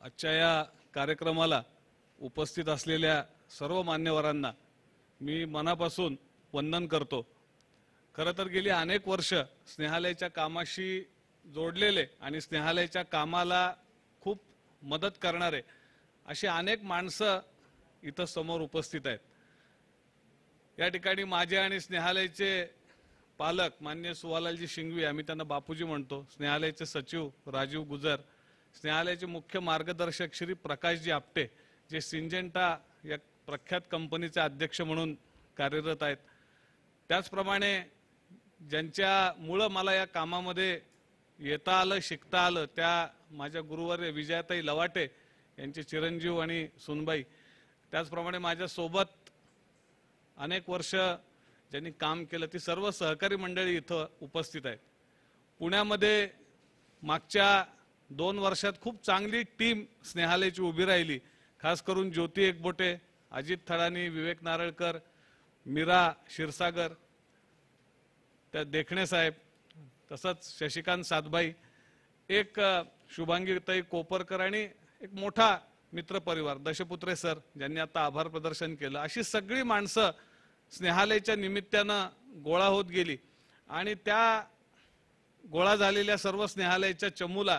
आजच्या या कार्यक्रमाला उपस्थित असलेल्या सर्व मान्यवरांना मी मनापासून वंदन करतो। खरं तर गेली अनेक वर्ष स्नेहालयाच्या कामाशी जोडलेले आणि स्नेहालयाच्या कामाला खूप मदत करणारे अशी अनेक माणसं इथं समोर उपस्थित आहेत। या ठिकाणी माझे आणि स्नेहालयाचे पालक माननीय सुवालालजी शिंगवी, आम्ही त्यांना बापूजी म्हणतो, स्नेहालयाचे सचिव राजीव गुजर, स्नेहालयाचे मुख्य मार्गदर्शक श्री प्रकाशजी आपटे, जे सिंजेंटा या प्रख्यात कंपनीचे अध्यक्ष म्हणून कार्यरत आहेत। त्याचप्रमाणे ज्यांच्यामुळे मला या कामामध्ये येता आलं, शिकता आलं, त्या माझ्या गुरुवर्य विजयाताई लवाटे यांचे चिरंजीव आणि सुनबाई, त्याचप्रमाणे माझ्या सोबत अनेक वर्ष ज्यांनी काम केलं ती सर्व सहकारी मंडळी इथं उपस्थित आहेत। पुण्यामध्ये मागच्या 2 वर्षात खूप चांगली टीम स्नेहालयाची उभी राहिली, खास करून ज्योती एकबोटे, अजित थडानी, विवेक नारळकर, मीरा क्षीरसागर, त्या देखणे साहेब, तसंच शशिकांत सातभाई, एक शुभांगीताई कोपरकर आणि एक मोठा मित्र परिवार दशपुत्रे सर ज्यांनी आता आभार प्रदर्शन केलं। अशी सगळी माणसं स्नेहालयाच्या निमित्तानं गोळा होत गेली आणि त्या गोळा झालेल्या सर्व स्नेहालयाच्या चमूला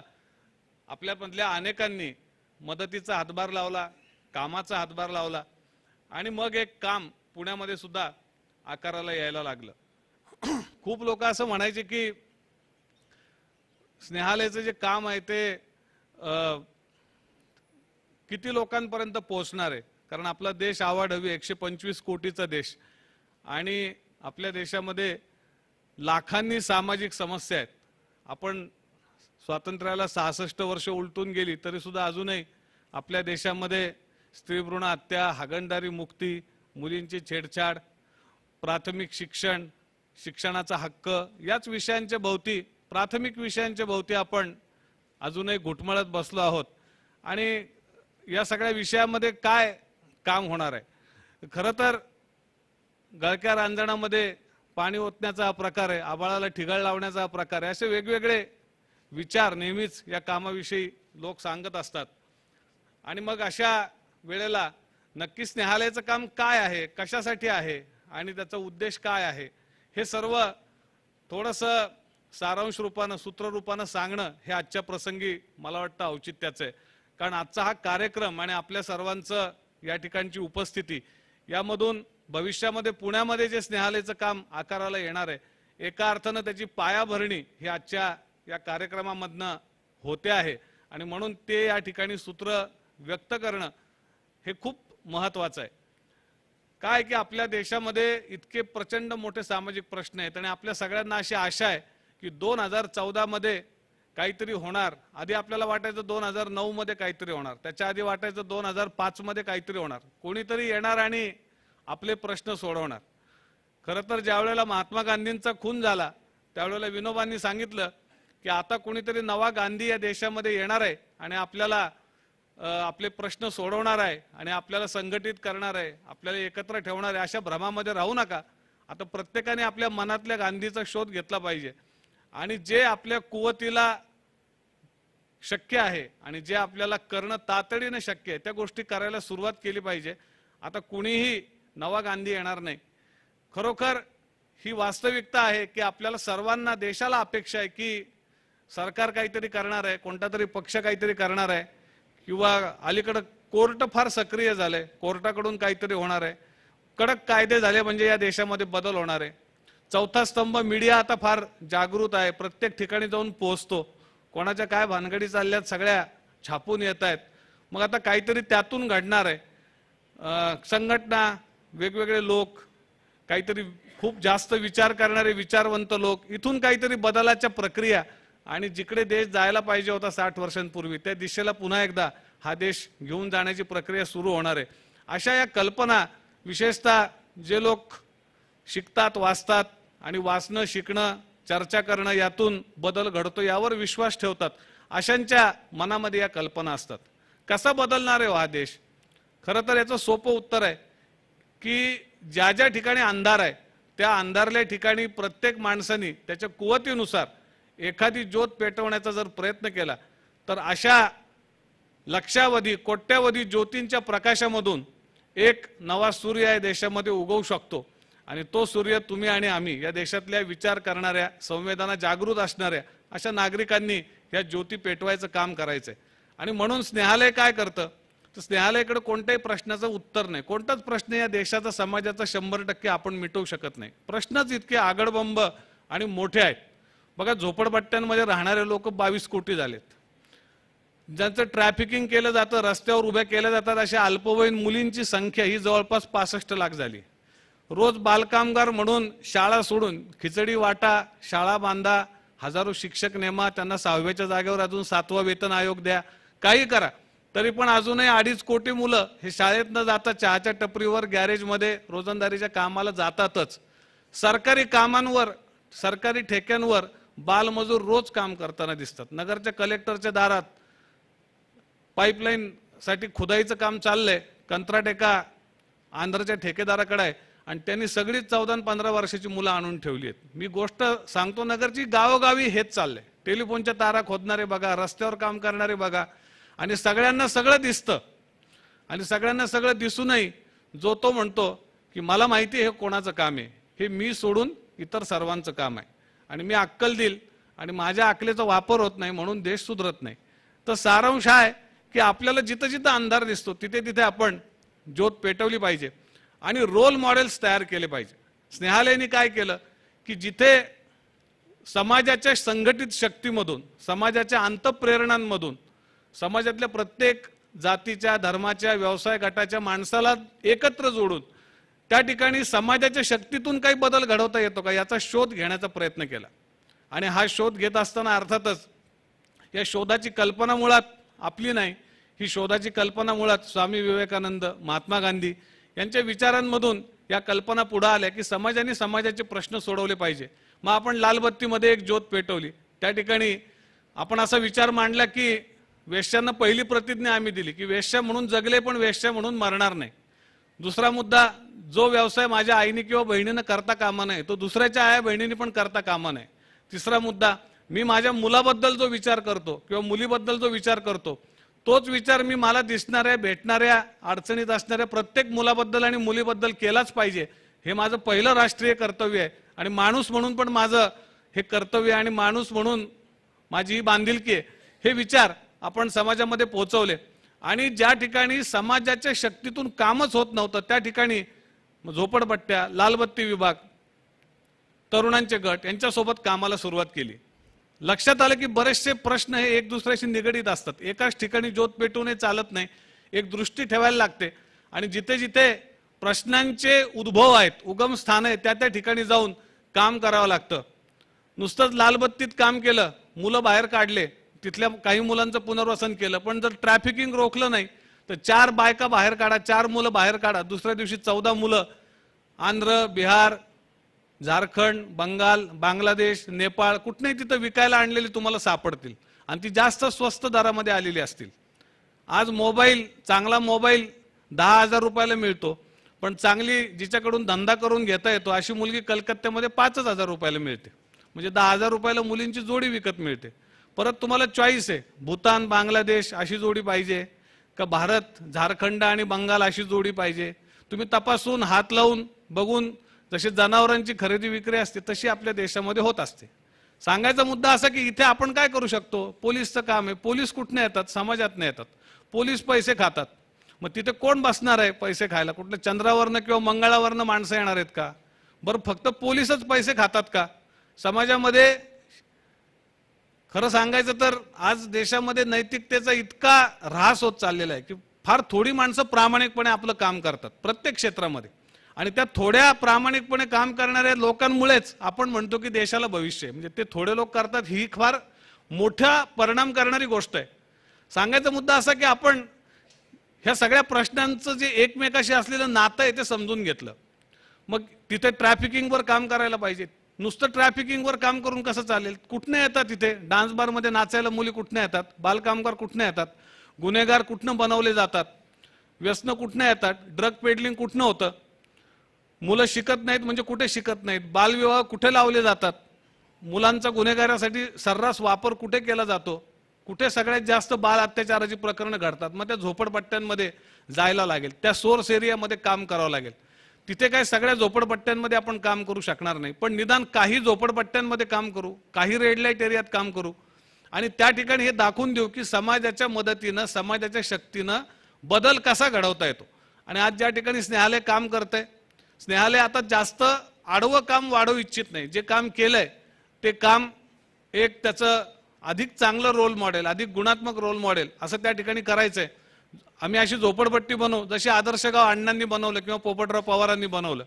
आपल्यामधल्या अनेकांनी मदतीचा हातभार लावला, कामाचा हातभार लावला आणि मग एक काम पुण्यामध्ये सुद्धा आकाराला यायला लागलं। खूप लोक असं म्हणायचे की स्नेहालयाचं जे काम आहे ते किती लोकांपर्यंत पोहोचणार आहे, कारण आपला देश आवाढव्य 125 कोटीचा देश आणि आपल्या देशामध्ये लाखांनी सामाजिक समस्या आहेत। आपण स्वातंत्र्याला 66 वर्ष उलटून गेली तरी सुद्धा अजूनही आपल्या देशामध्ये स्त्री भ्रूण हत्या, हागणदारी मुक्ती, मुलींची छेडछाड, प्राथमिक शिक्षण, शिक्षणाचा हक्क याच विषयांच्या भोवती, प्राथमिक विषयांच्या भोवती आपण अजूनही घुटमळत बसलो आहोत आणि या सगळ्या विषयामध्ये काय काम होणार आहे। खरं तर गळक्या रांजणामध्ये पाणी ओतण्याचा हा प्रकार आहे, आबाळाला ठिगळ लावण्याचा हा प्रकार आहे, असे वेगवेगळे विचार नेहमीच या कामाविषयी लोक सांगत असतात। आणि मग अशा वेळेला नक्की स्नेहालयाचं काम काय आहे, कशासाठी आहे आणि त्याचा उद्देश काय आहे, हे सर्व थोडंसं सारांश रूपानं, सूत्र रूपानं सांगणं हे आजच्या प्रसंगी मला वाटतं औचित्याचं आहे। कारण आजचा हा कार्यक्रम आणि आपल्या सर्वांचं या ठिकाणची उपस्थिती यामधून भविष्यामध्ये पुण्यामध्ये जे स्नेहालयाचं काम आकाराला येणार आहे, एका अर्थानं त्याची पायाभरणी ही आजच्या या कार्यक्रमामधनं होते आहे आणि म्हणून ते या ठिकाणी सूत्र व्यक्त करणं हे खूप महत्त्वाचं आहे। काय की आपल्या देशामध्ये इतके प्रचंड मोठे सामाजिक प्रश्न आहेत आणि आपल्या सगळ्यांना अशी आशा आहे की 2014 मध्ये काहीतरी होणार। आधी आपल्याला वाटायचं 2009 मध्ये काहीतरी होणार, त्याच्या आधी वाटायचं 2005 मध्ये काहीतरी होणार, कोणीतरी येणार आणि आपले प्रश्न सोडवणार। खरं तर ज्यावेळेला महात्मा गांधींचा खून झाला त्यावेळेला विनोबांनी सांगितलं की आता कोणीतरी नवा गांधी या देशामध्ये येणार आहे आणि आपल्याला आपले प्रश्न सोडवणार आहे आणि आपल्याला संघटित करणार आहे, आपल्याला एकत्र ठेवणार आहे। अशा भ्रमामध्ये राहू नका, आता प्रत्येकाने आपल्या मनातल्या गांधीचा शोध घेतला पाहिजे आणि जे आपल्या कुवतीला शक्य आहे आणि जे आपल्याला करणं तातडीने शक्य आहे त्या गोष्टी करायला सुरुवात केली पाहिजे। आता कुणीही नवा गांधी येणार नाही। खरोखर ही वास्तविकता आहे की आपल्याला सर्वांना, देशाला अपेक्षा आहे की सरकार काहीतरी करणार आहे, कोणता तरी पक्ष काहीतरी करणार आहे, किंवा अलीकडे कोर्ट फार सक्रिय झाले, कोर्टाकडून काहीतरी होणार आहे, कडक कायदे झाले म्हणजे या देशामध्ये बदल होणार आहे। चौथा स्तंभ मीडिया आता फार जागृत आहे, प्रत्येक ठिकाणी जाऊन पोहोचतो, कोणाच्या काय भानगडी चालल्यात सगळ्या छापून येत आहेत। मग आता काहीतरी त्यातून घडणार आहे। संघटना, वेगवेगळे लोक, काहीतरी खूप जास्त विचार करणारे विचारवंत लोक, इथून काहीतरी बदलाच्या प्रक्रिया आणि जिकडे देश जायला पाहिजे होता 60 वर्षांपूर्वी त्या दिशेला पुन्हा एकदा हा देश घेऊन जाण्याची प्रक्रिया सुरू होणार आहे। अशा या कल्पना विशेषतः जे लोक शिकतात, वाचतात आणि वाचणं, शिकणं, चर्चा करणं यातून बदल घडतो यावर विश्वास ठेवतात, अशांच्या मनामध्ये या कल्पना असतात। कसा बदलणार आहे हा देश? खरं तर याचं सोपं उत्तर आहे की ज्या ज्या ठिकाणी अंधार आहे त्या अंधारल्या ठिकाणी प्रत्येक माणसाने त्याच्या कुवतीनुसार एखादी ज्योत पेटवण्याचा जर प्रयत्न केला तर अशा लक्षावधी कोट्यावधी ज्योतींच्या प्रकाशामधून एक नवा सूर्य या देशामध्ये उगवू शकतो आणि तो सूर्य तुम्ही आणि आम्ही या देशातल्या विचार करणाऱ्या, संवेदना जागृत असणाऱ्या अशा नागरिकांनी या ज्योती पेटवायचं काम करायचंय। आणि म्हणून स्नेहालय काय करतं तर स्नेहालयाकडे कोणत्याही प्रश्नाचं उत्तर नाही। कोणताच प्रश्न या देशाचा, समाजाचा 100% आपण मिटवू शकत नाही। प्रश्नच इतके आगडबंब आणि मोठे आहेत। बघा, झोपडपट्ट्यांमध्ये राहणारे लोक 22 कोटी झालेत। ज्यांचं ट्रॅफिकिंग केलं जातं, रस्त्यावर उभ्या केल्या जातात अशा अल्पवयीन मुलींची संख्या ही जवळपास 65 लाख झाली। रोज बालकामगार म्हणून शाळा सोडून खिचडी वाटा, शाळा बांधा, हजारो शिक्षक नेमा, त्यांना 6व्याच्या जागेवर अजून 7वा वेतन आयोग द्या, काही करा, तरी पण अजूनही 2.5 कोटी मुलं हे शाळेत न जाता चहाच्या टपरीवर, गॅरेजमध्ये रोजंदारीच्या कामाला जातातच। सरकारी कामांवर, सरकारी ठेक्यांवर बालमजूर रोज काम करताना दिसतात। नगरच्या कलेक्टरच्या दारात पाईपलाईन साठी खुदाईचं काम चाललंय, कंत्राट एका आंध्रच्या ठेकेदाराकडे आहे आणि त्यांनी सगळी 14 आणि 15 वर्षाची मुलं आणून ठेवली आहेत। मी गोष्ट सांगतो नगरची, गावोगावी हेच चाललंय। टेलिफोनच्या तारा खोदणारे बघा, रस्त्यावर काम करणारे बघा, आणि सगळ्यांना सगळं दिसतं आणि सगळ्यांना सगळं दिसूनही जो तो म्हणतो की मला माहिती आहे हे कोणाचं काम आहे, हे मी सोडून इतर सर्वांचं काम आहे आणि मी अक्कल देईल आणि माझ्या अक्कलेचा वापर होत नाही म्हणून देश सुधरत नाही। तर सारांश आहे की आपल्याला जिथं जिथं अंधार दिसतो तिथे तिथे आपण ज्योत पेटवली पाहिजे आणि रोल मॉडेल्स तयार केले पाहिजे। स्नेहालयाने काय केलं की जिथे समाजाच्या संघटित शक्तीमधून, समाजाच्या अंतःप्रेरणांमधून, समाजातल्या प्रत्येक जातीच्या, धर्माच्या, व्यवसाय गटाच्या माणसाला एकत्र जोडून त्या ठिकाणी समाजाच्या शक्तीतून काही बदल घडवता येतो का याचा शोध घेण्याचा प्रयत्न केला। आणि हा शोध घेत असताना अर्थातच या शोधाची कल्पना मुळात आपली नाही, ही शोधाची कल्पना मुळात स्वामी विवेकानंद, महात्मा गांधी यांच्या विचारांमधून या कल्पना पुढे आल्या की समाजाने समाजाचे प्रश्न सोडवले पाहिजे। मग आपण लालबत्तीमध्ये एक ज्योत पेटवली, त्या ठिकाणी आपण असा विचार मांडला की वेश्यांना पहिली प्रतिज्ञा आम्ही दिली की वेश्या म्हणून जगले पण वेश्या म्हणून मरणार नाही। दुसरा मुद्दा, जो व्यवसाय माझ्या आईने किंवा बहिणीने करता कामा नये तो दुसऱ्याच्या आया बहिणीने पण करता कामा नये। तिसरा मुद्दा, मी माझ्या मुलाबद्दल जो विचार करतो किंवा मुलीबद्दल जो विचार करतो तोच विचार मी मला दिसणाऱ्या, भेटणाऱ्या, अडचणीत असणाऱ्या प्रत्येक मुलाबद्दल आणि मुलीबद्दल केलाच पाहिजे। हे माझं पहिलं राष्ट्रीय कर्तव्य आहे आणि माणूस म्हणून पण माझं हे कर्तव्य आणि माणूस म्हणून माझी बांधिलकी आहे। हे विचार आपण समाजामध्ये पोहोचवले आणि ज्या ठिकाणी समाजाच्या शक्तीतून कामच होत नव्हतं त्या ठिकाणी झोपडपट्ट्या, लालबत्ती विभाग, तरुणांचे गट यांच्यासोबत कामाला सुरुवात केली। लक्षात आलं की बरेचसे प्रश्न हे एक दुसऱ्याशी निगडीत असतात। एकाच ठिकाणी ज्योत पेटवून चालत नाही, एक दृष्टी ठेवायला लागते आणि जिथे जिथे प्रश्नांचे उद्भव आहेत, उगम स्थान आहे, त्या त्या ठिकाणी जाऊन काम करावं लागतं। नुसतंच लालबत्तीत काम केलं, मुलं बाहेर काढले, तिथल्या काही मुलांचं पुनर्वसन केलं, पण जर ट्रॅफिकिंग रोखलं नाही तर 4 बायका बाहेर काढा, 4 मुलं बाहेर काढा, दुसऱ्या दिवशी 14 मुलं आंध्र, बिहार, झारखंड, बंगाल, बांगलादेश, नेपाळ कुठेही तिथं विकायला आणलेली तुम्हाला सापडतील आणि ती जास्त स्वस्त दरामध्ये आलेली असतील। आज मोबाईल, चांगला मोबाईल 10,000 रुपयाला मिळतो, पण चांगली जिच्याकडून धंदा करून घेता येतो अशी मुलगी कलकत्त्यामध्ये 5,000 रुपयाला मिळते, म्हणजे 10,000 रुपयाला मुलींची जोडी विकत मिळते। परत तुम्हाला चॉईस आहे, भूतान, बांगलादेश अशी जोडी पाहिजे का भारत, झारखंड आणि बंगाल अशी जोडी पाहिजे। तुम्ही तपासून, हात लावून बघून, जशी जनावरांची खरेदी विक्री असते तशी आपल्या देशामध्ये होत असते। सांगायचा मुद्दा असा की इथे आपण काय करू शकतो, पोलीसचं काम आहे। पोलीस कुठने येतात, समाजातनं येतात। पोलीस पैसे खातात, मग तिथे कोण बसणार आहे पैसे खायला? कुठल्या चंद्रावरनं किंवा मंगळावरनं माणसं येणार आहेत का? बरं, फक्त पोलीसच पैसे खातात का? समाजामध्ये खरं सांगायचं तर आज देशामध्ये नैतिकतेचा इतका ऱ्हास होत चाललेला आहे की फार थोडी माणसं प्रामाणिकपणे आपलं काम करतात प्रत्येक क्षेत्रामध्ये आणि त्या थोड्या प्रामाणिकपणे काम करणाऱ्या लोकांमुळेच आपण म्हणतो की देशाला भविष्य आहे। म्हणजे ते थोडे लोक करतात ही फार मोठा परिणाम करणारी गोष्ट आहे। सांगायचा मुद्दा असा की आपण ह्या सगळ्या प्रश्नांचं जे एकमेकाशी असलेलं नातं आहे ते समजून घेतलं, मग तिथे ट्रॅफिकिंगवर काम करायला पाहिजे। नुसतं ट्रॅफिकिंगवर काम करून कसं चालेल? कुठने येतात तिथे डान्स बार मध्ये नाचायला मुली, कुठने येतात बालकामगार, कुठने येतात गुन्हेगार, कुठनं बनवले जातात, व्यसन कुठनं येतात, ड्रग पेडलिंग कुठनं होतं, मुलं शिकत नाहीत म्हणजे कुठे शिकत नाहीत, बालविवाह कुठे लावले जातात, मुलांचा गुन्हेगारासाठी सर्रास वापर कुठे केला जातो, कुठे सगळ्यात जास्त बाल अत्याचाराची प्रकरणं घडतात, मग त्या झोपडपट्ट्यांमध्ये जायला लागेल, त्या सोर्स एरियामध्ये काम करावं लागेल. तिथे काय सगळ्या झोपडपट्ट्यांमध्ये आपण काम करू शकणार नाही, पण निदान काही झोपडपट्ट्यांमध्ये काम करू, काही रेड लाईट एरियात काम करू आणि त्या ठिकाणी हे दाखवून देऊ की समाजाच्या मदतीनं, समाजाच्या शक्तीनं बदल कसा घडवता येतो. आणि आज ज्या ठिकाणी स्नेहालय काम करतंय, स्नेहालय आता जास्त आडवं काम वाढवू इच्छित नाही. जे काम केलंय ते काम एक त्याचं अधिक चांगलं रोल मॉडेल, अधिक गुणात्मक रोल मॉडेल असं त्या ठिकाणी करायचंय. आम्ही अशी झोपडपट्टी बनवू जशी आदर्श गाव अण्णांनी बनवलं किंवा पोपटराव पवारांनी बनवलं,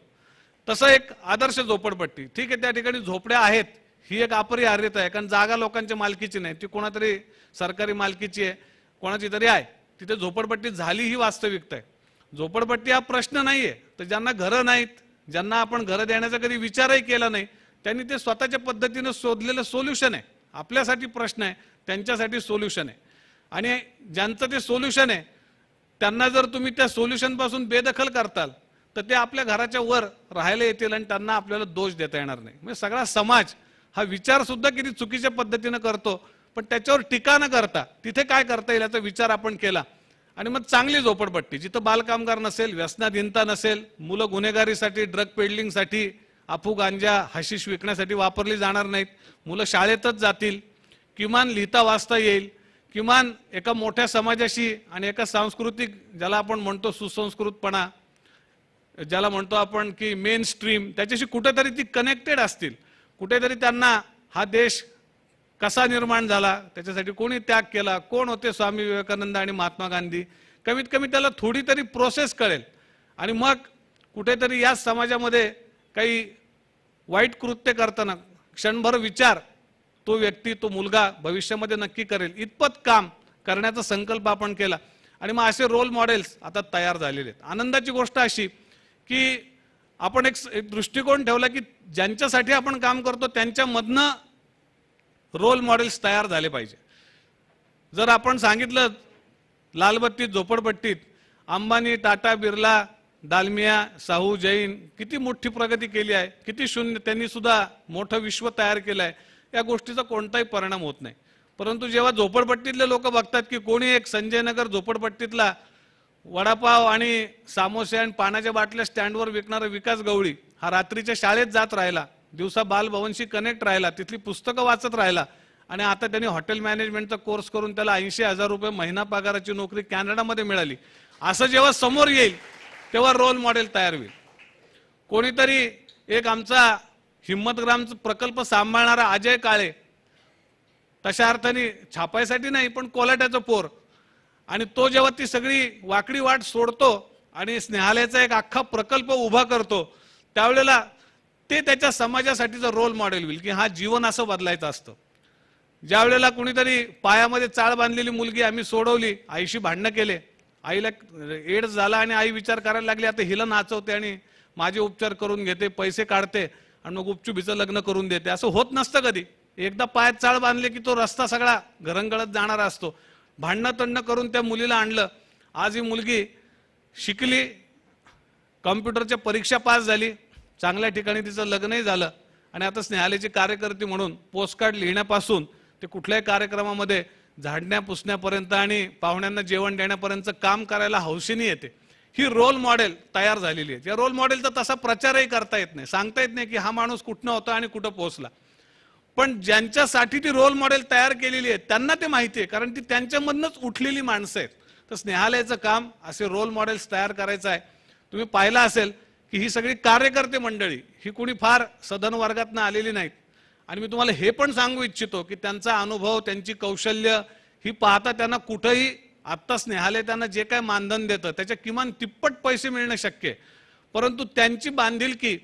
तसं एक आदर्श झोपडपट्टी. ठीक आहे, त्या ठिकाणी झोपड्या आहेत, ही एक अपरिहार्यता आहे, कारण जागा लोकांच्या मालकीची नाही, ती कोणातरी सरकारी मालकीची आहे, कोणाची तरी आहे. तिथे झोपडपट्टी झाली ही वास्तविकता आहे. झोपडपट्टी हा प्रश्न नाहीये. तर ज्यांना घरं नाहीत, ज्यांना आपण घरं देण्याचा कधी विचारही केला नाही, त्यांनी ते स्वतःच्या पद्धतीनं शोधलेलं सोल्युशन आहे. आपल्यासाठी प्रश्न आहे, त्यांच्यासाठी सोल्युशन आहे. आणि ज्यांचं ते सोल्युशन आहे त्यांना जर तुम्ही त्या सोल्युशन पासून बेदखल करताल तर ते आपल्या घराच्या वर राहायला येतील आणि त्यांना आपल्याला दोष देता येणार नाही. म्हणजे सगळा समाज हा विचार सुद्धा किती चुकीच्या पद्धतीनं करतो, पण त्याच्यावर टीका न करता तिथे काय करता येईल याचा विचार आपण केला. आणि मग चांगली झोपडपट्टी जिथं बालकामगार नसेल, व्यसनाधीनता नसेल, मुलं गुन्हेगारीसाठी, ड्रग पेडलिंगसाठी, अफू गांजा हशिश विकण्यासाठी वापरली जाणार नाहीत, मुलं शाळेतच जातील, किमान लिहिता वाचता येईल, किमान एका मोठ्या समाजाशी आणि एका सांस्कृतिक, ज्याला आपण म्हणतो सुसंस्कृतपणा, ज्याला म्हणतो आपण की मेन स्ट्रीम, त्याच्याशी कुठेतरी ती कनेक्टेड असतील. कुठेतरी त्यांना हा देश कसा निर्माण झाला, त्याच्यासाठी कोणी त्याग केला, कोण होते स्वामी विवेकानंद आणि महात्मा गांधी, कमीत कमी त्याला थोडी तरी प्रोसेस कळेल. आणि मग कुठेतरी या समाजामध्ये काही वाईट कृत्य करताना क्षणभर विचार तो व्यक्ती, तो मुलगा भविष्यामध्ये नक्की करेल इतपत काम करण्याचा संकल्प आपण केला. आणि मग असे रोल मॉडेल्स आता तयार झालेले आहेत. आनंदाची गोष्ट अशी की आपण एक दृष्टिकोन ठेवला की ज्यांच्यासाठी आपण काम करतो त्यांच्यामधनं रोल मॉडेल्स तयार झाले पाहिजे. जर आपण सांगितलं लालबत्तीत, झोपडपट्टीत अंबानी, टाटा, बिर्ला, दालमिया, साहू, जैन किती मोठी प्रगती केली आहे, किती शून्य त्यांनी सुद्धा मोठं विश्व तयार केलं आहे, या गोष्टीचा कोणताही परिणाम होत नाही. परंतु जेव्हा झोपडपट्टीतले लोक बघतात की कोणी एक संजयनगर झोपडपट्टीतला वडापाव आणि सामोसे आणि पाण्याच्या बाटल्या स्टँडवर विकणारा विकास गवळी हा रात्रीच्या शाळेत जात राहिला, दिवसा बालभवनशी कनेक्ट राहिला, तिथली पुस्तकं वाचत राहिला आणि आता त्यांनी हॉटेल मॅनेजमेंटचा कोर्स करून त्याला 80,000 रुपये महिना पगाराची नोकरी कॅनडामध्ये मिळाली. असं जेव्हा समोर येईल तेव्हा रोल मॉडेल तयार होईल. कोणीतरी एक आमचा हिम्मतग्रामचा प्रकल्प सांभाळणारा अजय काळे, तशा अर्थाने छापायसाठी नाही पण कोलाट्याचं पोर, आणि तो जेव्हा ती सगळी वाकडी वाट सोडतो आणि स्नेहालयाचा एक अख्खा प्रकल्प उभा करतो, त्यावेळेला ते त्याच्या समाजासाठीचं रोल मॉडेल होईल की हा जीवन असं बदलायचं असतं. ज्या वेळेला कुणीतरी पायामध्ये चाळ बांधलेली मुलगी आम्ही सोडवली, आईशी भांडणं केले, आईला एड्स झाला आणि आई विचार करायला लागली आता हिला नाचवते आणि माझे उपचार करून घेते, पैसे काढते आणि मग गुपचुपीचं लग्न करून देते. असं होत नसतं कधी. एकदा पायात चाळ बांधले की तो रस्ता सगळा घरंगळत जाणारा असतो. भांडणं तंडणं करून त्या मुलीला आणलं. आज ही मुलगी शिकली, कॉम्प्युटरच्या परीक्षा पास झाली, चांगल्या ठिकाणी तिचं लग्नही झालं आणि आता स्नेहालयाची कार्यकर्ती म्हणून पोस्टकार्ड लिहिण्यापासून ते कुठल्याही कार्यक्रमामध्ये झाडण्या पुसण्यापर्यंत आणि पाहुण्यांना जेवण देण्यापर्यंत काम करायला हौशीने येते. ही रोल मॉडेल तयार झालेली आहे. या रोल मॉडेलचा तसा प्रचारही करता येत नाही, सांगता येत नाही की हा माणूस कुठनं होता आणि कुठं पोहोचला. पण ज्यांच्यासाठी ती रोल मॉडेल तयार केलेली आहे त्यांना ते माहिती आहे, कारण ती त्यांच्यामधनंच उठलेली माणसं आहेत. तर स्नेहालयाचं काम असे रोल मॉडेल्स तयार करायचं आहे. तुम्ही पाहिलं असेल की ही सगळी कार्यकर्ते मंडळी ही कोणी फार सधन वर्गातनं आलेली नाहीत. आणि मी तुम्हाला हे पण सांगू इच्छितो की त्यांचा अनुभव, त्यांची कौशल्य ही पाहता त्यांना कुठंही आत्ता स्नेहालय त्यांना जे काय मानधन देतं त्याच्या किमान तिप्पट पैसे मिळणं शक्य आहे. परंतु त्यांची बांधिलकी,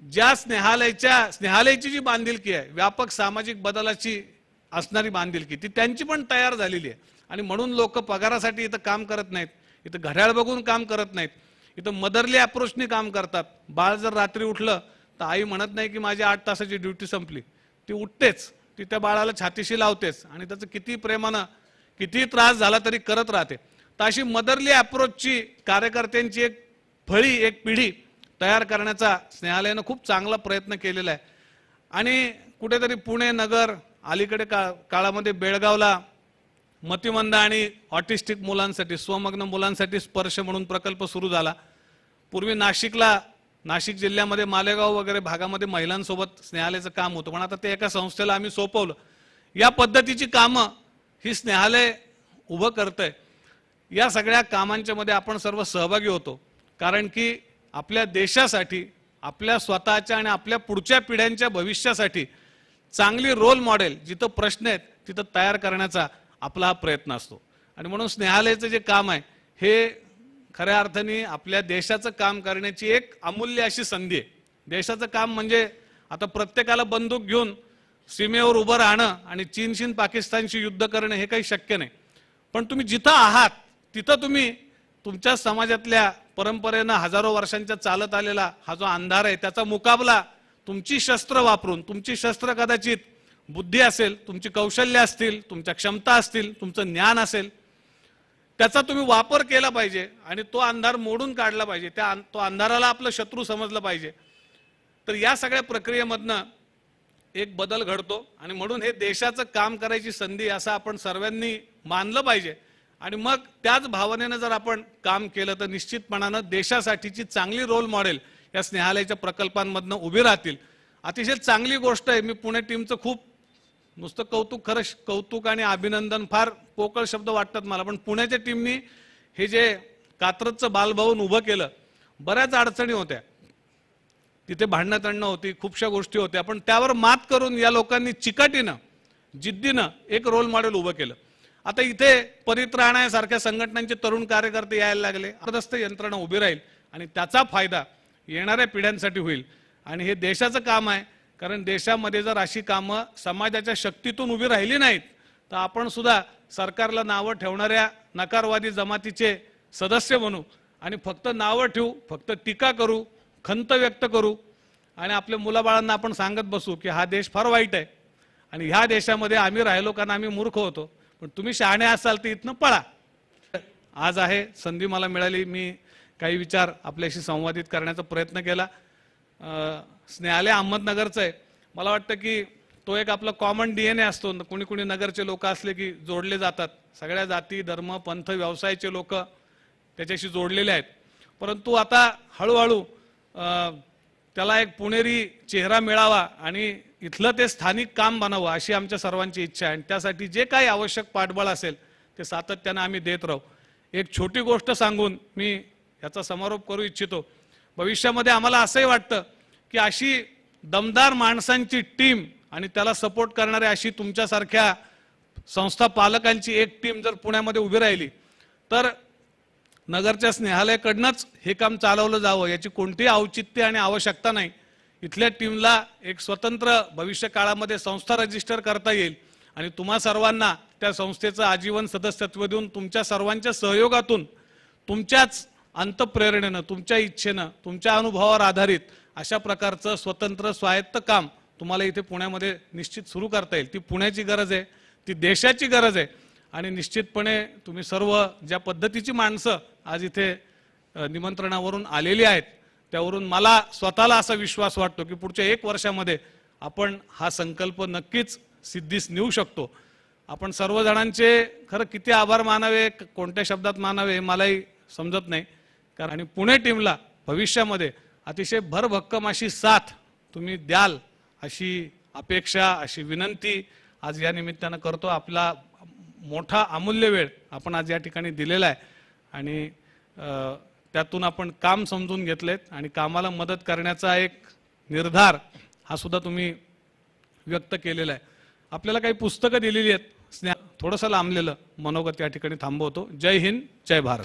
ज्या स्नेहालयाची जी बांधिलकी आहे, व्यापक सामाजिक बदलाची असणारी बांधिलकी, ती त्यांची पण तयार झालेली आहे. आणि म्हणून लोक पगारासाठी इथं काम करत नाहीत, इथं घड्याळ बघून काम करत नाहीत, इथं मदरली अप्रोचनी काम करतात. बाळ जर रात्री उठलं तर आई म्हणत नाही की माझी 8 तासाची ड्युटी संपली, ती उठतेच, ती त्या बाळाला छातीशी लावतेच आणि त्याचं किती प्रेमानं किती त्रास झाला तरी करत राहते. तर अशी मदरली अप्रोचची कार्यकर्त्यांची एक फळी, एक पिढी तयार करण्याचा स्नेहालयानं खूप चांगला प्रयत्न केलेला आहे. आणि कुठेतरी पुणे नगर, अलीकडे काळामध्ये बेळगावला मतिमंद आणि ऑटिस्टिक मुलांसाठी, स्वमग्न मुलांसाठी स्पर्श म्हणून प्रकल्प सुरू झाला. पूर्वी नाशिक जिल्ह्यामध्ये मालेगाव वगैरे भागामध्ये महिलांसोबत स्नेहालयाचं काम होतं, पण आता ते एका संस्थेला आम्ही सोपवलं. या पद्धतीची कामं ही स्नेहालय उभं करतंय. या सगळ्या कामांच्या मध्ये आपण सर्व सहभागी होतो, कारण की आपल्या देशासाठी, आपल्या स्वतःच्या आणि आपल्या पुढच्या पिढ्यांच्या भविष्यासाठी चांगली रोल मॉडेल जिथं प्रश्न आहेत तिथं तयार करण्याचा आपला हा प्रयत्न असतो. आणि म्हणून स्नेहालयाचं जे काम आहे हे खऱ्या अर्थाने आपल्या देशाचं काम करण्याची एक अमूल्य अशी संधी आहे. देशाचं काम म्हणजे आता प्रत्येकाला बंदूक घेऊन सीमेवर उभं राहणं आणि चीनशी पाकिस्तानशी युद्ध करणं हे काही शक्य नाही. पण तुम्ही जिथं आहात तिथं तुम्ही तुमच्या समाजातल्या परंपरेनं हजारो वर्षांच्या चालत आलेला हा जो अंधार आहे त्याचा मुकाबला तुमची शस्त्र वापरून, तुमची शस्त्र कदाचित बुद्धी असेल, तुमची कौशल्य असतील, तुमच्या क्षमता असतील, तुमचं ज्ञान असेल, त्याचा तुम्ही वापर केला पाहिजे आणि तो अंधार मोडून काढला पाहिजे. तो अंधाराला आपलं शत्रू समजलं पाहिजे. तर या सगळ्या प्रक्रियेमधनं एक बदल घडतो आणि म्हणून हे देशाचं काम करायची संधी असं आपण सर्वांनी मानलं पाहिजे. आणि मग त्याच भावनेनं जर आपण काम केलं तर निश्चितपणानं देशासाठीची चांगली रोल मॉडेल या स्नेहालयाच्या प्रकल्पांमधनं उभी राहतील. अतिशय चांगली गोष्ट आहे. मी पुणे टीमचं खूप नुसतं कौतुक आणि अभिनंदन फार पोकळ शब्द वाटतात मला, पण पुण्याच्या टीमनी हे जे कात्रजचं बालभवन उभं केलं, बऱ्याच अडचणी होत्या, तिथे भांडणं तणणं होती, खूपशा गोष्टी होत्या, पण त्यावर मात करून या लोकांनी चिकाटीनं, जिद्दीनं एक रोल मॉडेल उभं केलं. आता इथे परित्राणासारख्या संघटनांचे तरुण कार्यकर्ते यायला लागले. अर्थव्यवस्था यंत्रणा उभी राहील आणि त्याचा फायदा येणाऱ्या पिढ्यांसाठी होईल. आणि हे देशाचं काम आहे, कारण देशामध्ये जर अशी कामं समाजाच्या शक्तीतून उभी राहिली नाहीत तर आपण सुद्धा सरकारला नावं ठेवणाऱ्या नकारवादी जमातीचे सदस्य बनू आणि फक्त नावं ठेवू, फक्त टीका करू, खंत व्यक्त करू आणि आपल्या मुलाबाळांना आपण सांगत बसू की हा देश फार वाईट आहे आणि ह्या देशामध्ये आम्ही राहिलो कारण आम्ही मूर्ख होतो, पण तुम्ही शहाणे असाल तर इथनं पळा. आज आहे संधी मला मिळाली, मी काही विचार आपल्याशी संवादित करण्याचा प्रयत्न केला. स्नेहालय अहमदनगरचं आहे. मला वाटतं की तो एक आपला कॉमन DNA असतो. कुणी कुणी नगरचे लोक असले की जोडले जातात. सगळ्या जाती, धर्म, पंथ, व्यवसायाचे लोक त्याच्याशी जोडलेले आहेत. परंतु आता हळूहळू त्याला एक पुणेरी चेहरा मिळावा आणि इथलं ते स्थानिक काम बनावं अशी आमच्या सर्वांची इच्छा आहे. आणि त्यासाठी जे काही आवश्यक पाठबळ असेल ते सातत्यानं आम्ही देत राहू. एक छोटी गोष्ट सांगून मी याचा समारोप करू इच्छितो. भविष्यामध्ये आम्हाला असंही वाटतं की अशी दमदार माणसांची टीम आणि त्याला सपोर्ट करणारे अशी तुमच्यासारख्या संस्था पालकांची एक टीम जर पुण्यामध्ये उभी राहिली तर नगरच्या स्नेहालयाकडनंच हे काम चालवलं जावं याची कोणतीही औचित्य आणि आवश्यकता नाही. इथल्या टीमला एक स्वतंत्र भविष्य काळामध्ये संस्था रजिस्टर करता येईल आणि तुम्हा सर्वांना त्या संस्थेचं आजीवन सदस्यत्व देऊन तुमच्या सर्वांच्या सहयोगातून, तुमच्याच अंतःप्रेरणेनं, तुमच्या इच्छेनं, तुमच्या अनुभवावर आधारित अशा प्रकारचं स्वतंत्र स्वायत्त काम तुम्हाला इथे पुण्यामध्ये निश्चित सुरू करता येईल. ती पुण्याची गरज आहे, ती देशाची गरज आहे. आणि निश्चितपणे तुम्ही सर्व ज्या पद्धतीची माणसं आज इथे निमंत्रणावरून आलेली आहेत त्यावरून मला स्वतःला असा विश्वास वाटतो की पुढच्या 1 वर्षामध्ये आपण हा संकल्प नक्कीच सिद्धीस नेऊ शकतो. आपण सर्वजणांचे खरं किती आभार मानावे, कोणत्या शब्दात मानावे हे मलाही समजत नाही. कारण आणि पुणे टीमला भविष्यामध्ये अतिशय भरभक्कम अशी साथ तुम्ही द्याल अशी अपेक्षा, अशी विनंती आज या निमित्तानं करतो. आपला मोठा अमूल्य वेळ आपण आज या ठिकाणी दिलेला आहे आणि त्यातून आपण काम समजून घेतलेत आणि कामाला मदत करण्याचा एक निर्धार हा सुद्धा तुम्ही व्यक्त केलेला आहे. आपल्याला काही पुस्तकं दिलेली आहेत. थोडंसं लांबलेलं मनोगत या ठिकाणी थांबवतो. जय हिंद, जय भारत.